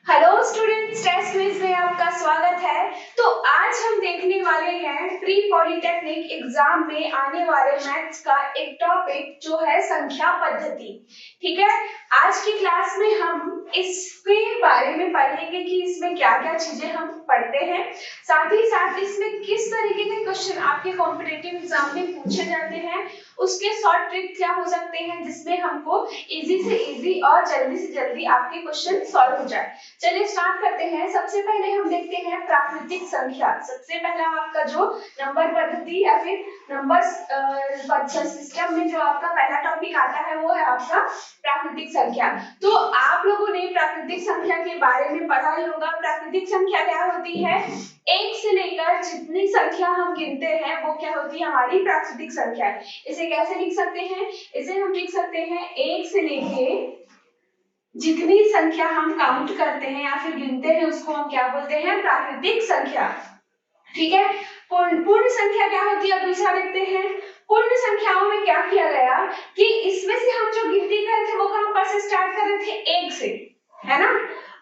Hello students, test quiz में आपका स्वागत है। तो आज हम देखने वाले हैं प्री पॉलिटेक्निक एग्जाम में आने वाले मैथ्स का एक टॉपिक जो है संख्या पद्धति। ठीक है, आज की क्लास में हम इसके बारे में पढ़ेंगे कि इसमें क्या-क्या चीजें हम पढ़ते हैं, साथ ही साथ इसमें किस तरीके के क्वेश्चन आपके कॉम्पिटिटिव एग्जाम में पूछे जाते हैं, उसके शॉर्ट ट्रिक क्या हो सकते हैं जिसमें हमको इजी से इजी और जल्दी से जल्दी आपके क्वेश्चन सॉल्व हो जाए। चलिए स्टार्ट करते हैं। सबसे पहले हम देखते हैं प्राकृतिक संख्या। सबसे पहला आपका जो नंबर पद्धति या फिर नंबर सिस्टम में जो आपका पहला टॉपिक आता है वो है आपका प्राकृतिक संख्या। तो आप लोगों ने प्राकृतिक संख्या के बारे में पढ़ा ही होगा। प्राकृतिक संख्या क्या होती है? एक से लेकर जितनी संख्या हम गिनते हैं वो क्या होती है? हमारी प्राकृतिक संख्या है। इसे कैसे लिख सकते हैं? इसे हम लिख सकते हैं एक से लेके जितनी संख्या हम काउंट करते हैं या फिर गिनते हैं उसको हम क्या बोलते हैं? प्राकृतिक संख्या। ठीक है, पूर्ण संख्या क्या होती है? अब दूसरा देखते हैं। पूर्ण संख्याओं में क्या किया गया कि इसमें से हम जो गिनती कर रहे थे वो कहां पर से स्टार्ट कर रहे थे? एक से, है ना।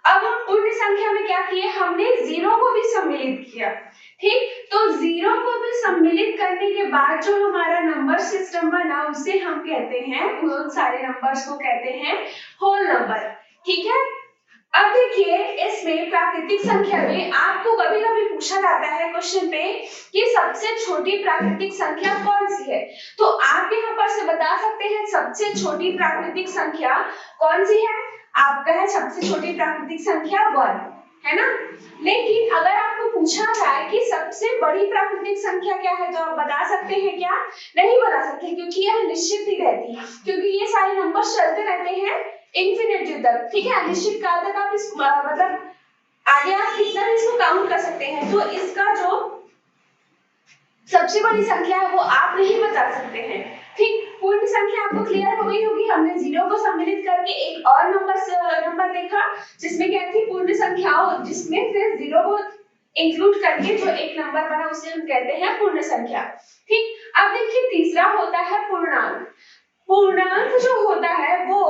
अब हम पूर्ण संख्या में क्या किए? हमने जीरो को भी सम्मिलित किया। ठीक, तो जीरो को भी सम्मिलित करने के बाद जो हमारा नंबर सिस्टम बना उसे हम कहते हैं, उन सारे नंबर्स को कहते हैं होल नंबर। ठीक है, अब देखिए इसमें प्राकृतिक संख्या में आपको कभी कभी पूछा जाता है क्वेश्चन पे कि सबसे छोटी प्राकृतिक संख्या कौन सी है। तो आप यहाँ पर से बता सकते हैं सबसे छोटी प्राकृतिक संख्या कौन सी है? आपका है सबसे छोटी प्राकृतिक संख्या 1, है ना। लेकिन अगर आपको पूछा जाए कि सबसे बड़ी प्राकृतिक संख्या क्या है तो आप बता सकते हैं क्या? नहीं बता सकते, क्योंकि यह निश्चित ही रहती है, क्योंकि ये सारे नंबर चलते रहते हैं इंफिनिटी तक। ठीक है, अनिश्चित काल तक आप इस मतलब आगे आप कितना भी इसको काउंट कर सकते हैं। तो इसका जो सबसे बड़ी संख्या है वो आप नहीं बता सकते हैं। ठीक, पूर्ण संख्या आपको क्लियर हो गई होगी। हमने जीरो को सम्मिलित करके एक और नंबर देखा जिसमें क्या थी? पूर्ण संख्याओं, जिसमें से जीरो को इंक्लूड करके जो एक नंबर बना उसे हम कहते हैं पूर्ण संख्या। ठीक, अब देखिए तीसरा होता है पूर्णांक। पूर्णांक जो होता है वो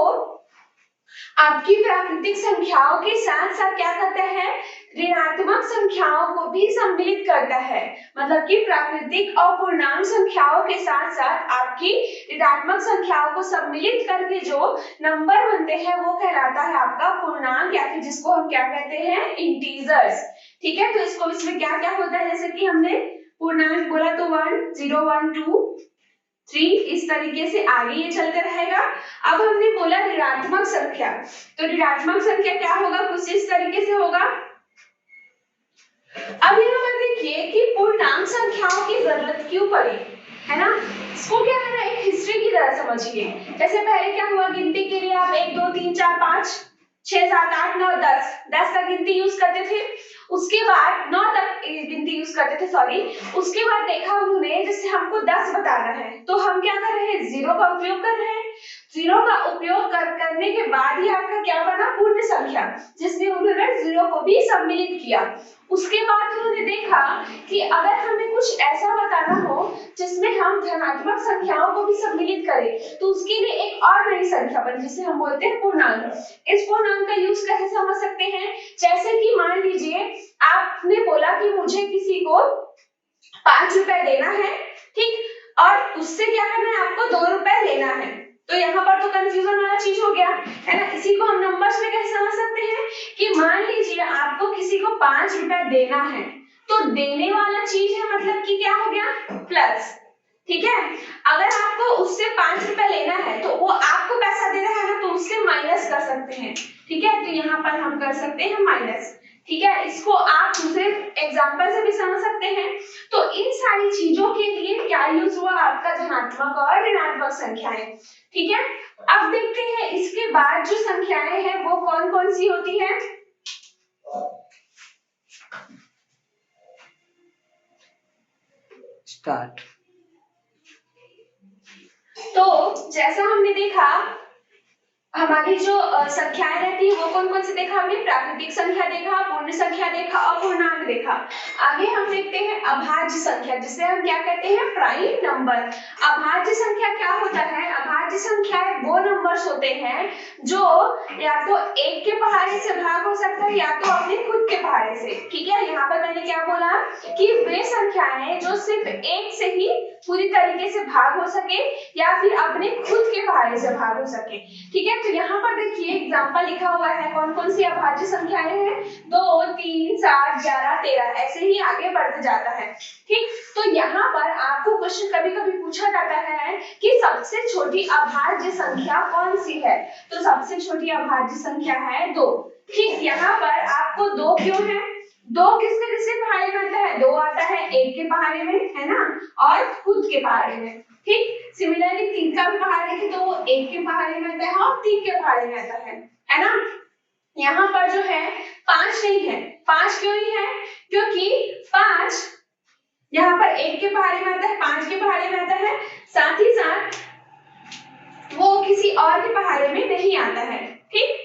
आपकी प्राकृतिक संख्याओं के साथ साथ क्या करता है? ऋणात्मक संख्याओं को भी सम्मिलित करता है। मतलब कि प्राकृतिक और पूर्णांक संख्याओं के साथ साथ आपकी ऋणात्मक संख्याओं को सम्मिलित करके जो नंबर बनते हैं वो कहलाता है आपका पूर्णांक, या फिर जिसको हम क्या कहते हैं? इंटीजर्स। ठीक है, तो इसको इसमें क्या क्या होता है? जैसे कि हमने पूर्णांक बोला तो 1, 0, 1, 2, 3, इस तरीके से आगे ये चलते रहेगा। अब हमने बोला ऋणात्मक संख्या, तो ऋणात्मक संख्या क्या होगा? कुछ इस तरीके से होगा। अब यहाँ पर देखिए कि पूर्णांक संख्याओं की जरूरत क्यों पड़ी, है ना। इसको क्या है ना, एक हिस्ट्री की तरह समझिए। जैसे पहले क्या हुआ? गिनती के लिए आप 1 2 3 4 5 6 7 8 9 10 तक गिनती यूज करते थे। उसके बाद 9 तक गिनती यूज करते थे, सॉरी। उसके बाद देखा उन्होंने जैसे हमको 10 बताना है तो हम क्या कर रहे हैं? जीरो का उपयोग कर रहे हैं। जीरो का उपयोग करने के बाद ही आपका क्या बना? पूर्ण संख्या, जिसमें उन्होंने जीरो को भी सम्मिलित किया। उसके बाद उन्होंने देखा कि अगर हमें कुछ ऐसा बताना हो जिसमें हम धनात्मक संख्याओं को भी सम्मिलित करें तो उसके लिए एक और नई संख्या बनी जिसे हम बोलते हैं पूर्णांक। इस पूर्णांक का यूज कैसे समझ सकते हैं? जैसे कि मान लीजिए आपने बोला कि मुझे किसी को 5 रुपए देना है, ठीक, और उससे क्या करना है? आपको 2 रुपए लेना है। तो यहाँ पर तो कंफ्यूजन वाला चीज हो गया, है ना। इसी को हम नंबर्स में कैसे समझ सकते हैं कि मान लीजिए आपको किसी को 5 रुपए देना है, तो देने वाला चीज है, मतलब कि क्या हो गया? प्लस। ठीक है, अगर आपको उससे 5 रुपए लेना है तो वो आपको पैसा दे रहा है ना, तो उससे माइनस कर सकते हैं। ठीक है, तो यहाँ पर हम कर सकते हैं माइनस। ठीक है, इसको आप दूसरे एग्जांपल से भी समझ सकते हैं। तो इन सारी चीजों के लिए क्या यूज हुआ? आपका धनात्मक और ऋणात्मक संख्याएं। ठीक है, अब देखते हैं इसके बाद जो संख्याएं हैं वो कौन कौन सी होती है। स्टार्ट। तो जैसा हमने देखा हमारी जो संख्याएं रहती है वो कौन कौन से देखा हमने? प्राकृतिक संख्या देखा, पूर्ण संख्या देखा और पूर्णांक देखा। आगे हम देखते हैं अभाज्य संख्या, जिसे हम क्या कहते हैं? Prime number. अभाज्य संख्या क्या होता है? अभाज्य संख्याएं वो नंबर्स होते हैं जो या तो एक के पहाड़े से भाग हो सकता है या तो अपने खुद के पहाड़े से। ठीक है, यहाँ पर मैंने क्या बोला कि वे संख्याएं जो सिर्फ एक से ही पूरी तरीके से भाग हो सके या फिर अपने खुद के पहाड़े से भाग हो सके। ठीक है, तो यहाँ पर देखिए एग्जाम्पल लिखा हुआ है, कौन कौन सी अभाज्य संख्याएं हैं? 2, 3, 7, 11, 13, ऐसे ही आगे बढ़ते जाता है। ठीक, तो यहाँ पर आपको क्वेश्चन कभी कभी पूछा जाता है कि सबसे छोटी अभाज्य संख्या कौन सी है? तो सबसे छोटी अभाज्य संख्या है 2। ठीक, यहाँ पर आपको 2 क्यों है? 2 किसके किसके पहाड़े में आता है? 2 आता है एक के पहाड़े में, है ना, और खुद के पहाड़े में। ठीक, सिमिलरली 3 का भी पहाड़ देखें तो वो एक के पहाड़े में आता है और 3 के पहाड़े में आता है ना। यहाँ पर जो है 5 नहीं है। 5 क्यों नहीं है? क्योंकि 5 यहाँ पर एक के पहाड़े में आता है, 5 के पहाड़े में आता है, साथ ही साथ वो किसी और के पहाड़े में नहीं आता है। ठीक,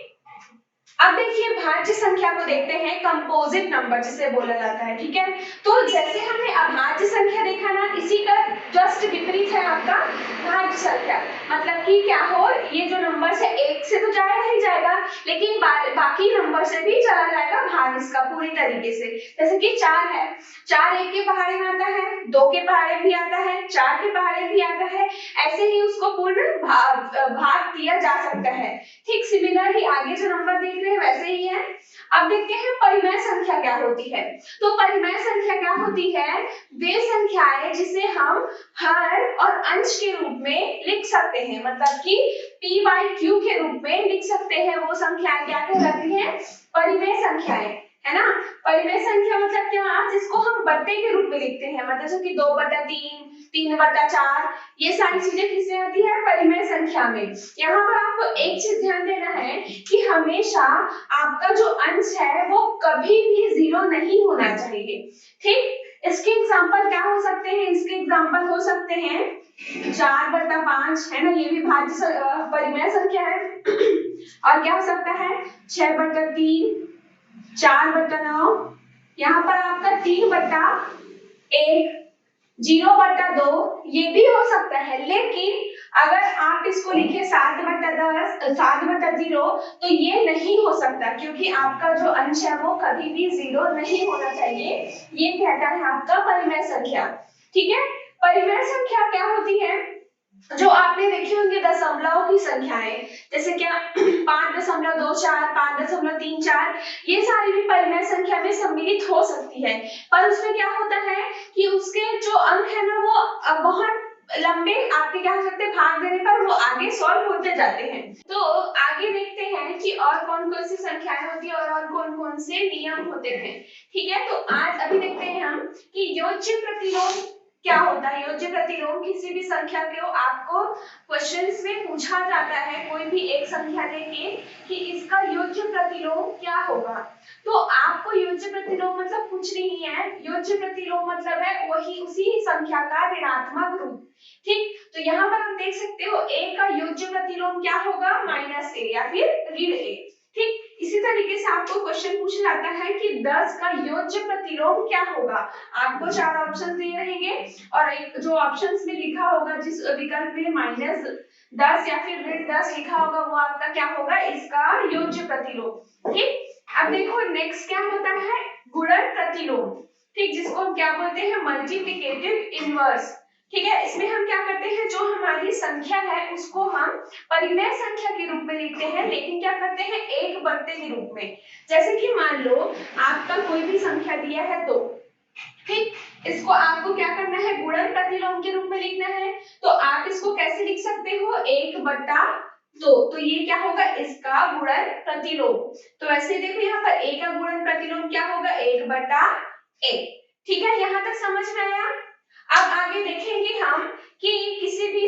अब देखिए भाज्य संख्या को देखते हैं, कंपोजिट नंबर जिसे बोला जाता है। ठीक है, तो जैसे हमने अभाज्य संख्या देखा ना, इसी का जस्ट विपरीत है आपका भाज्य संख्या। मतलब कि क्या हो, ये जो नंबर है एक से तो जाएगा ही जाएगा, लेकिन बाकी नंबर से भी चला जाएगा भाग इसका पूरी तरीके से। जैसे कि 4 है, 4 एक के पहाड़े में आता है, 2 के पहाड़े भी आता है, 4 के पहाड़े भी आता है, ऐसे ही उसको पूर्ण भाग दिया जा सकता है। ठीक, सिमिलरली आगे जो नंबर देख रहे हैं वैसे ही है। अब देखते हैं परिमेय संख्या क्या होती है। तो परिमेय संख्या क्या होती है? वे संख्याएं जिसे हम हर और अंश के रूप में लिख सकते हैं, मतलब कि p/q के रूप में लिख सकते हैं, वो संख्याएं क्या कहलाती हैं? परिमेय संख्याएं, है ना। परिमेय संख्या मतलब क्या? जिसको हम बट्टे के रूप में लिखते हैं, मतलब जैसे कि 2/3, 3/4, ये सारी चीजें किसमें आती है? परिमेय संख्या में। यहाँ पर आपको एक चीज ध्यान देना है कि हमेशा आपका जो अंश है वो कभी भी 0 नहीं होना चाहिए। ठीक, इसके एग्जाम्पल क्या हो सकते हैं? इसके एग्जाम्पल हो सकते हैं 4/5, है ना, ये भी भाज्य परिमेय संख्या है। और क्या हो सकता है? 6/3, 4/9, यहाँ पर आपका 3/1, 0/2, ये भी हो सकता है। लेकिन अगर आप इसको लिखे 7/10, 7/0, तो ये नहीं हो सकता, क्योंकि आपका जो अंश है वो कभी भी 0 नहीं होना चाहिए। ये कहता है आपका परिमेय संख्या। ठीक है, परिमेय संख्या क्या होती है? जो आपने देखे होंगे दशमलव की संख्याएं, जैसे क्या 5.24, 5.34, ये सारी भी परिमेय संख्या में सम्मिलित हो सकती है। पर उसमें क्या होता है कि उसके जो अंक है ना वो बहुत लंबे, आपके क्या हो सकते हैं, भाग देने पर वो आगे सॉल्व होते जाते हैं। तो आगे देखते हैं कि और कौन कौन सी संख्याएं होती है और कौन कौन से नियम होते हैं। ठीक है, तो आज अभी देखते हैं हम कि योज्य प्रतिलोम क्या होता है। योज्य प्रतिलोम किसी भी संख्या को आपको क्वेश्चंस में पूछा जाता है, कोई भी एक संख्या लेके कि इसका योज्य प्रतिलोम क्या होगा। तो आपको योज्य प्रतिलोम मतलब कुछ नहीं है, योज्य प्रतिलोम मतलब है वही उसी संख्या का ऋणात्मक रूप। ठीक, तो यहाँ पर आप देख सकते हो a का योज्य प्रतिलोम क्या होगा? -a या फिर ऋण a। ठीक, इसी तरीके से आपको क्वेश्चन पूछा जाता है कि 10 का योज्य प्रतिलोम क्या होगा। आपको 4 ऑप्शन दिए रहेंगे और एक जो ऑप्शंस में लिखा होगा, जिस विकल्प में -10 या फिर -10 लिखा होगा, वो आपका क्या होगा? इसका योज्य प्रतिलोम। ठीक, अब देखो नेक्स्ट क्या होता है? गुणन प्रतिलोम। ठीक, जिसको हम क्या बोलते हैं? Multiplicative inverse. ठीक है, इसमें हम क्या करते हैं, जो हमारी संख्या है उसको हम परिमेय संख्या के रूप में लिखते हैं, लेकिन क्या करते हैं? एक बट्टे के रूप में। जैसे कि मान लो आपका कोई भी संख्या दिया है 2, ठीक, इसको आपको क्या करना है? गुणन प्रतिलोम के रूप में लिखना है। तो आप इसको कैसे लिख सकते हो? 1/2। तो ये क्या होगा? इसका गुणन प्रतिलोम। तो ऐसे देखो यहाँ पर a का गुणन प्रतिलोम क्या होगा? 1/a। ठीक है, यहाँ तक समझ में आया? अब आगे देखेंगे हम कि किसी भी,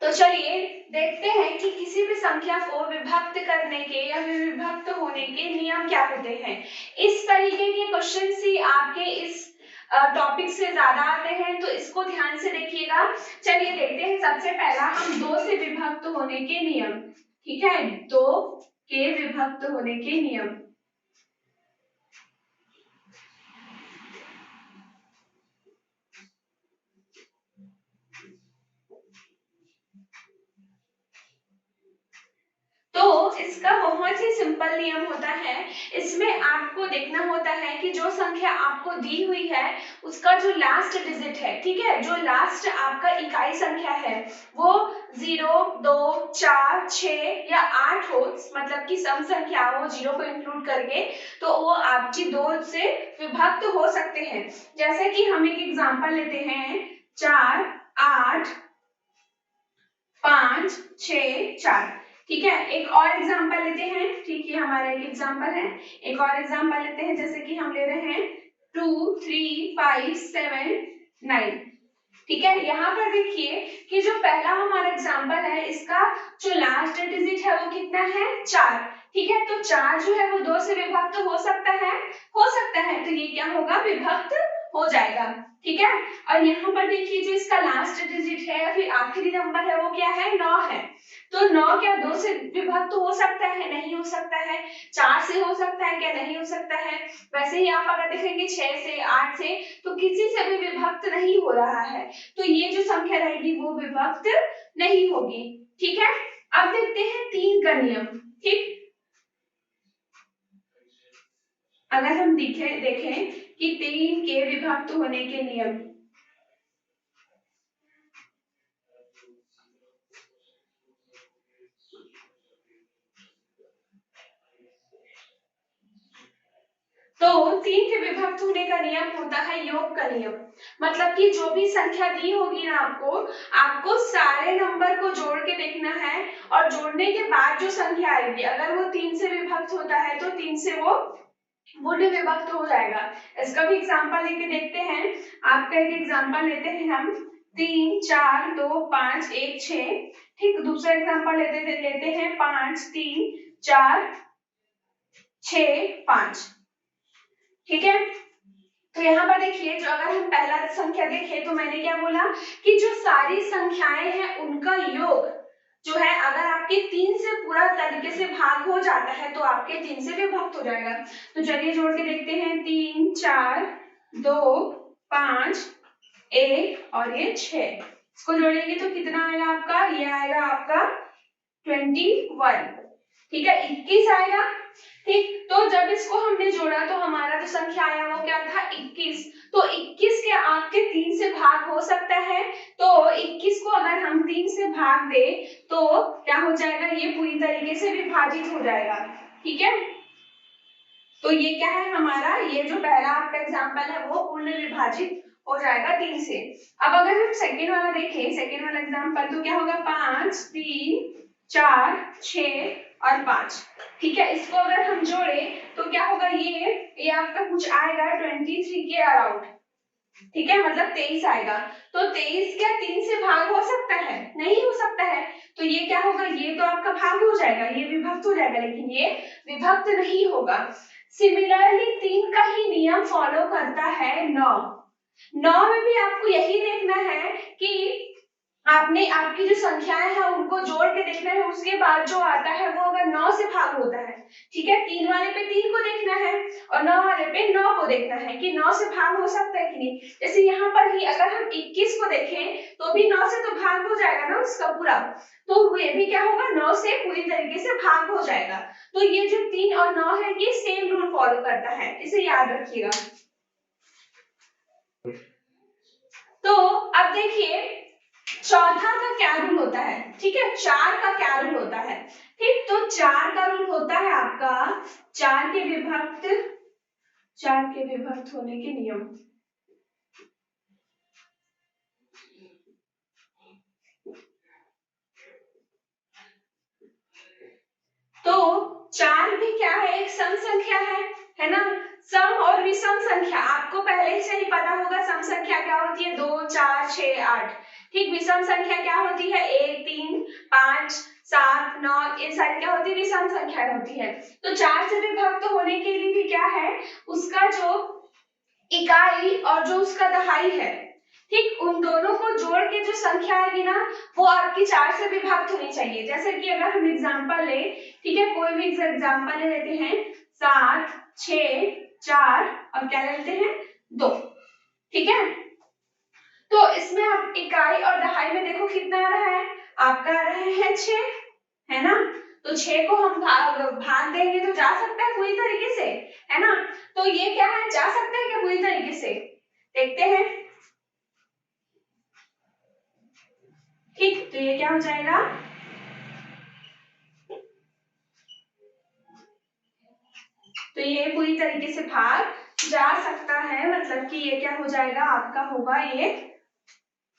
तो चलिए देखते हैं कि किसी भी संख्या को विभक्त करने के या विभक्त होने के नियम क्या होते हैं। इस तरीके के क्वेश्चन ही आपके इस टॉपिक से ज्यादा आते हैं, तो इसको ध्यान से देखिएगा। चलिए देखते हैं, सबसे पहला हम 2 से विभक्त होने के नियम। ठीक है, 2 के विभक्त होने के नियम। तो इसका बहुत ही सिंपल नियम होता है। इसमें आपको देखना होता है कि जो संख्या आपको दी हुई है उसका जो लास्ट डिजिट है, ठीक है, जो लास्ट आपका इकाई संख्या है वो 0, 2, 4, 6 या 8 हो, मतलब कि सम संख्या हो 0 को इंक्लूड करके, तो वो आपकी 2 से विभक्त हो सकते हैं। जैसे कि हम एक एग्जांपल लेते हैं, 4, 8, 5, 6, 4। ठीक है, एक और एग्जांपल लेते हैं। ठीक है, हमारा एक एग्जांपल है, एक और एग्जांपल लेते हैं, जैसे कि हम ले रहे हैं 2, 3, 5, 7, 9। ठीक है, यहाँ पर देखिए कि जो पहला हमारा एग्जांपल है इसका जो लास्ट डिजिट है वो कितना है, 4। ठीक है, तो 4 जो है वो 2 से विभक्त हो सकता है, तो ये क्या होगा, विभक्त हो जाएगा। ठीक है, और यहाँ पर देखिए जो इसका लास्ट डिजिट है या फिर आखिरी नंबर है वो क्या है, 9 है। तो 9 क्या 2 से विभक्त हो सकता है, नहीं हो सकता है। 4 से हो सकता है क्या, नहीं हो सकता है। वैसे ही आप अगर देखेंगे 6 से, 8 से, तो किसी से भी विभक्त नहीं हो रहा है, तो ये जो संख्या रहेगी वो विभक्त नहीं होगी। ठीक है, अब देखते हैं 3 का नियम। ठीक, अगर हम देखें कि 3 के विभक्त होने के नियम, तो 3 के विभक्त होने का नियम होता है योग का नियम। मतलब कि जो भी संख्या दी होगी ना आपको सारे नंबर को जोड़ के देखना है, और जोड़ने के बाद जो संख्या आएगी अगर वो 3 से विभक्त होता है तो 3 से वो गुणे विभक्त हो जाएगा। इसका भी एग्जांपल लेके देखते हैं। आपका एक एग्जांपल लेते हैं हम, 3, 4, 2, 5, 1, 6। ठीक, दूसरा एग्जांपल लेते हैं 5, 3, 4, 6, 5। ठीक है, तो यहाँ पर देखिए जो अगर हम पहला संख्या देखें तो मैंने क्या बोला कि जो सारी संख्याएं हैं उनका योग जो है अगर आपके 3 से पूरा तरीके से भाग हो जाता है तो आपके 3 से विभक्त हो जाएगा। तो चलिए जोड़ के देखते हैं, 3, 4, 2, 5, 1 और ये 6। इसको जोड़ेंगे तो कितना आएगा आपका, ये आएगा आपका 21। ठीक है, 21 आएगा। ठीक, तो जब इसको हमने जोड़ा तो हमारा जो संख्या आया वो क्या था, 21। तो 21 के आपके 3 से भाग हो सकता है, तो 21 को अगर हम 3 से भाग दे तो क्या हो जाएगा, ये पूरी तरीके से विभाजित हो जाएगा। ठीक है, तो ये क्या है हमारा, ये जो पहला आपका एग्जांपल है वो पूर्ण विभाजित हो जाएगा 3 से। अब अगर हम सेकेंड वाला देखें, सेकेंड वाला एग्जांपल, तो क्या होगा, 5, 3, 4, 6 और 5। ठीक है, इसको अगर हम जोड़े तो क्या होगा, ये आपका कुछ आएगा 23 के अराउंड। ठीक है, मतलब 23 आएगा। तो 23 क्या 3 से भाग हो सकता है, नहीं हो सकता है। तो ये क्या होगा, ये तो आपका भाग हो जाएगा, ये विभक्त हो जाएगा, लेकिन ये विभक्त नहीं होगा। सिमिलरली 3 का ही नियम फॉलो करता है 9। 9 में भी आपको यही देखना है कि आपने आपकी जो संख्याएं हैं उनको जोड़ के देखना है, उसके बाद जो आता है वो अगर 9 से भाग होता है, ठीक है, 3 वाले पे 3 को देखना है और 9 वाले पे 9 को देखना है कि 9 से भाग हो सकता है कि नहीं। जैसे यहाँ पर ही अगर हम 21 को देखें तो भी 9 से तो भाग हो जाएगा ना उसका पूरा, तो ये भी क्या होगा, 9 से पूरी तरीके से भाग हो जाएगा। तो ये जो 3 और 9 है ये सेम रूल फॉलो करता है, इसे याद रखिएगा। तो अब देखिए चौथा का क्या रूल होता है, ठीक है, 4 का क्या रूल होता है। ठीक, तो 4 का रूल होता है आपका 4 के विभक्त होने के नियम। तो 4 भी क्या है, एक सम संख्या है ना। सम और विषम संख्या आपको पहले से ही पता होगा, सम संख्या क्या होती है, 2, 4, 6, 8। ठीक, विषम संख्या क्या होती है, 1, 3, 5, 7, 9, ये सारी क्या होती है, विषम संख्या होती है। तो 4 से विभक्त होने के लिए भी क्या है, उसका जो इकाई और जो उसका दहाई है, ठीक, उन दोनों को जोड़ के जो संख्या आएगी ना वो आपकी 4 से विभाजित होनी चाहिए। जैसे कि अगर हम एग्जांपल ले, ठीक है, कोई भी एग्जांपल ले लेते हैं 7, 6, 4 और क्या ले लेते हैं 2, ठीक है। तो इसमें आप इकाई और दहाई में देखो कितना आ रहा है, आपका आ रहा है 6, है ना। तो 6 को हम भाग देंगे तो जा सकता है पूरी तरीके से, है ना। तो ये क्या है, जा सकता है क्या पूरी तरीके से, देखते हैं। ठीक, तो ये क्या हो जाएगा, तो ये पूरी तरीके से भाग जा सकता है, मतलब कि ये क्या हो जाएगा, आपका होगा ये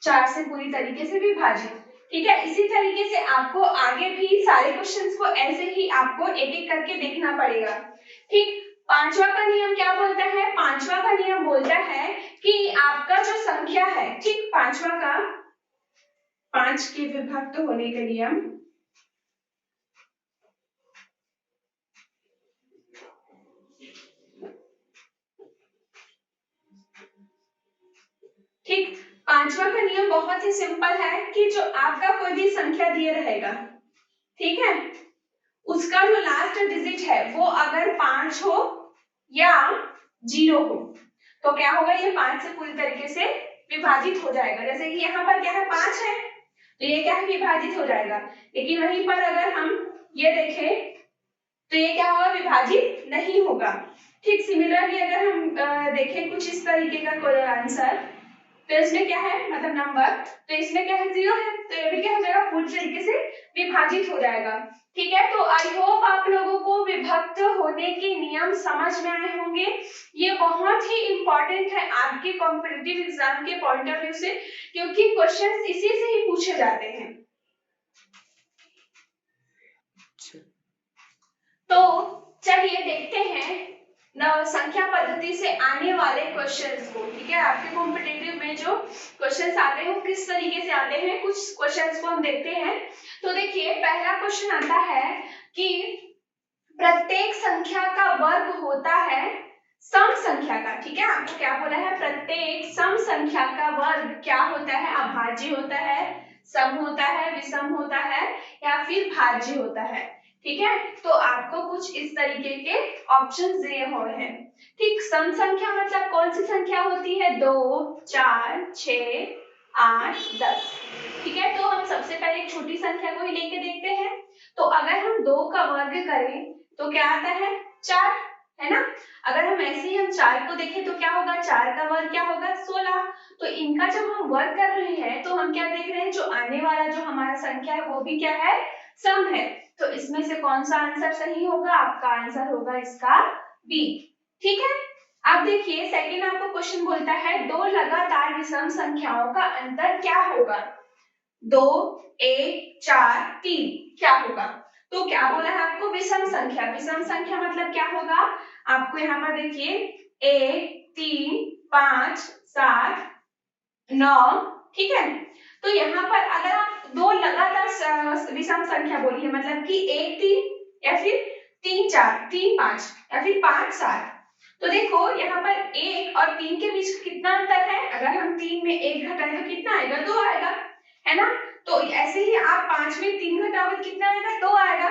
4 से पूरी तरीके से विभाजित। ठीक है, इसी तरीके से आपको आगे भी सारे क्वेश्चंस को ऐसे ही आपको एक एक करके देखना पड़ेगा। ठीक, पांचवा का नियम क्या बोलता है, पांचवा का नियम बोलता है कि आपका जो संख्या है, ठीक, पांचवा का 5 के विभक्त होने का नियम, ठीक, पांचवा का नियम बहुत ही सिंपल है कि जो आपका कोई भी संख्या दिया रहेगा, ठीक है, उसका जो लास्ट डिजिट है वो अगर 5 हो या 0 हो तो क्या होगा, ये 5 से पूरी तरीके से विभाजित हो जाएगा। जैसे कि यहाँ पर क्या है, 5 है तो ये क्या है, विभाजित हो जाएगा। लेकिन वहीं पर अगर हम ये देखें तो ये क्या होगा, विभाजित नहीं होगा। ठीक, सिमिलरली अगर हम देखें कुछ इस तरीके का कोई आंसर, तो इसमें क्या है, मतलब नंबर, तो इसमें क्या है, 0 है, तो ये भी क्या हो जाएगा, पूरी तरीके से विभाजित हो जाएगा। ठीक है, तो आई होप आप लोगों को विभक्त होने के नियम समझ में आए होंगे। ये बहुत ही इंपॉर्टेंट है आपके कॉम्पिटिटिव एग्जाम के पॉइंट ऑफ व्यू से, क्योंकि क्वेश्चंस इसी से ही पूछे जाते हैं। तो चलिए देखते हैं संख्या पद्धति से आने वाले क्वेश्चंस को। ठीक है, आपके कॉम्पिटिटिव में जो क्वेश्चंस आते हैं वो किस तरीके से आते हैं, कुछ क्वेश्चंस को हम देखते हैं। तो देखिए, पहला क्वेश्चन आता है कि प्रत्येक संख्या का वर्ग होता है सम संख्या का। ठीक है, आपको क्या बोला है, प्रत्येक सम संख्या का वर्ग क्या होता है, अभाज्य होता है, सम होता है, विषम होता है या फिर भाज्य होता है। ठीक है, तो आपको कुछ इस तरीके के ऑप्शन दिए हुए हैं। ठीक, सम संख्या मतलब कौन सी संख्या होती है, 2, 4, 6, 8, 10। ठीक है, तो हम सबसे पहले एक छोटी संख्या को ही लेके देखते हैं। तो अगर हम 2 का वर्ग करें तो क्या आता है, 4, है ना। अगर हम ऐसे ही हम 4 को देखें तो क्या होगा, 4 का वर्ग क्या होगा, 16। तो इनका जब हम वर्ग कर रहे हैं तो हम क्या देख रहे हैं, जो आने वाला जो हमारा संख्या है वो भी क्या है, सम है। तो इसमें से कौन सा आंसर सही होगा, आपका आंसर होगा इसका बी। ठीक है, अब देखिए सेकंड आपको क्वेश्चन बोलता है दो लगातार विषम संख्याओं का अंतर क्या होगा, 2, 1, 4, 3 क्या होगा। तो क्या बोला है आपको, विषम संख्या। विषम संख्या मतलब क्या होगा, आपको यहाँ पर देखिए 1, 3, 5, 7, 9। ठीक है, तो यहाँ पर अगर आप दो लगातार विषम संख्या बोली है, मतलब कि 1, 3 या फिर 3, 4, 3, 5 या फिर 5, 7, तो देखो यहाँ पर 1 और 3 के बीच कितना अंतर है, अगर हम 3 में 1 घटाएं तो कितना आएगा, 2 आएगा, है ना। तो ऐसे ही आप 5 में 3 घटाओगे कितना आएगा, 2 आएगा।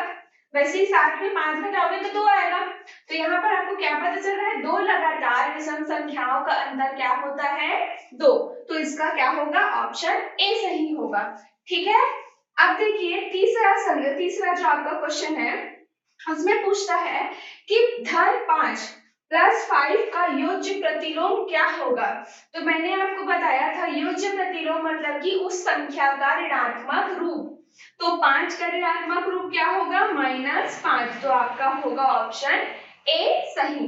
वैसे ही 7 में 5 घटाओगे तो 2 आएगा। तो यहाँ पर आपको क्या पता चल रहा है, दो लगातार विषम संख्याओं का अंतर क्या होता है, 2। तो इसका क्या होगा, ऑप्शन ए सही होगा। ठीक है, अब देखिए तीसरा जो आपका क्वेश्चन है उसमें पूछता है कि धन 5 प्लस 5 का योज्य प्रतिलोम क्या होगा। तो मैंने आपको बताया था योज्य प्रतिलोम मतलब कि उस संख्या का ऋणात्मक रूप। तो 5 का ऋणात्मक रूप क्या होगा, -5। तो आपका होगा ऑप्शन ए सही।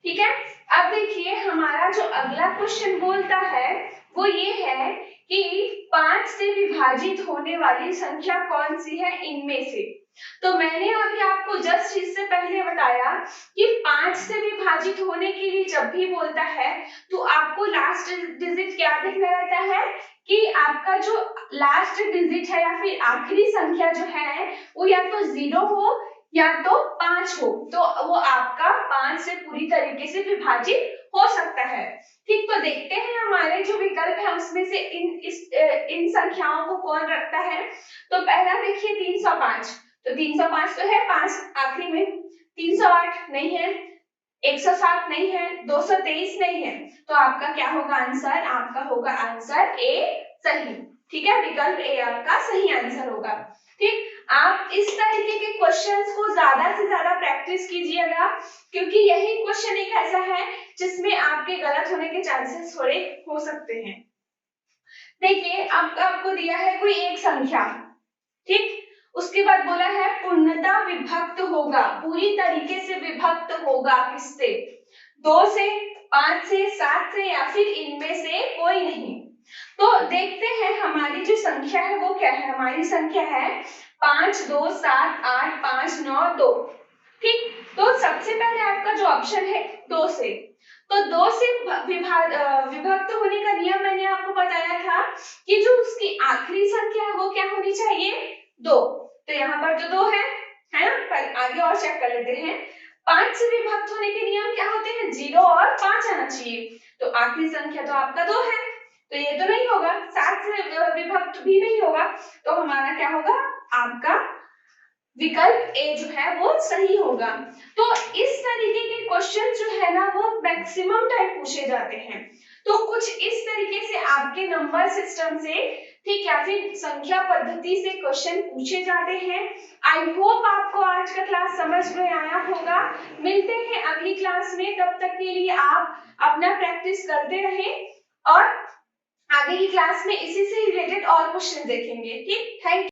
ठीक है, अब देखिए हमारा जो अगला क्वेश्चन बोलता है वो ये है कि 5 से विभाजित होने वाली संख्या कौन सी है इनमें से। तो मैंने अभी आपको जस्ट इससे पहले बताया कि 5 से विभाजित होने के लिए जब भी बोलता है तो आपको लास्ट डिजिट क्या देखना रहता है कि आपका जो लास्ट डिजिट है या फिर आखिरी संख्या जो है वो या तो 0 हो या तो 5 हो, तो वो आपका 5 से पूरी तरीके से विभाजित हो सकता है। ठीक, तो देखते हैं हमारे जो विकल्प है उसमें से इन संख्याओं को कौन रखता है। तो पहला देखिए 305, तो 305 तो है 5 आखिरी में, 308 नहीं है, 107 नहीं है, 223 नहीं है, तो आपका क्या होगा आंसर, आपका होगा आंसर ए सही। ठीक है, विकल्प ए आपका सही आंसर होगा। ठीक, आप इस तरीके के क्वेश्चंस को ज्यादा से ज्यादा प्रैक्टिस कीजिएगा, क्योंकि यही क्वेश्चन एक ऐसा है जिसमें आपके गलत होने के चांसेस थोड़े हो सकते हैं। देखिए आपको दिया है कोई एक संख्या, ठीक, उसके बाद बोला है पूर्णतः विभक्त होगा, पूरी तरीके से विभक्त होगा किससे, 2 से, 5 से, 7 से या फिर इनमें से कोई नहीं। तो देखते हैं हमारी जो संख्या है वो क्या है, हमारी संख्या है 5 2 7 8 5 9 2। ठीक, तो सबसे पहले आपका जो ऑप्शन है 2 से, तो 2 से विभक्त होने का नियम मैंने आपको बताया था कि जो उसकी आखिरी संख्या है वो क्या होनी चाहिए, 2। तो यहाँ पर जो 2 है ना, पर आगे और चेक कर लेते हैं। 5 से विभक्त होने के नियम क्या होते हैं, 0 और 5 आना चाहिए, तो आखिरी संख्या तो आपका 2 है, तो ये तो नहीं होगा। 7 से विभक्त भी नहीं होगा, तो हमारा क्या होगा, आपका विकल्प ए जो है वो सही होगा। तो इस तरीके के क्वेश्चन जो है ना वो मैक्सिमम टाइम पूछे जाते हैं, तो कुछ इस तरीके से आपके नंबर सिस्टम से, ठीक, या फिर संख्या पद्धति से क्वेश्चन पूछे जाते हैं। आई होप आपको आज का क्लास समझ में आया होगा। मिलते हैं अगली क्लास में, तब तक के लिए आप अपना प्रैक्टिस करते रहें और आगे की क्लास में इसी से रिलेटेड और क्वेश्चन देखेंगे। ठीक, थैंक यू।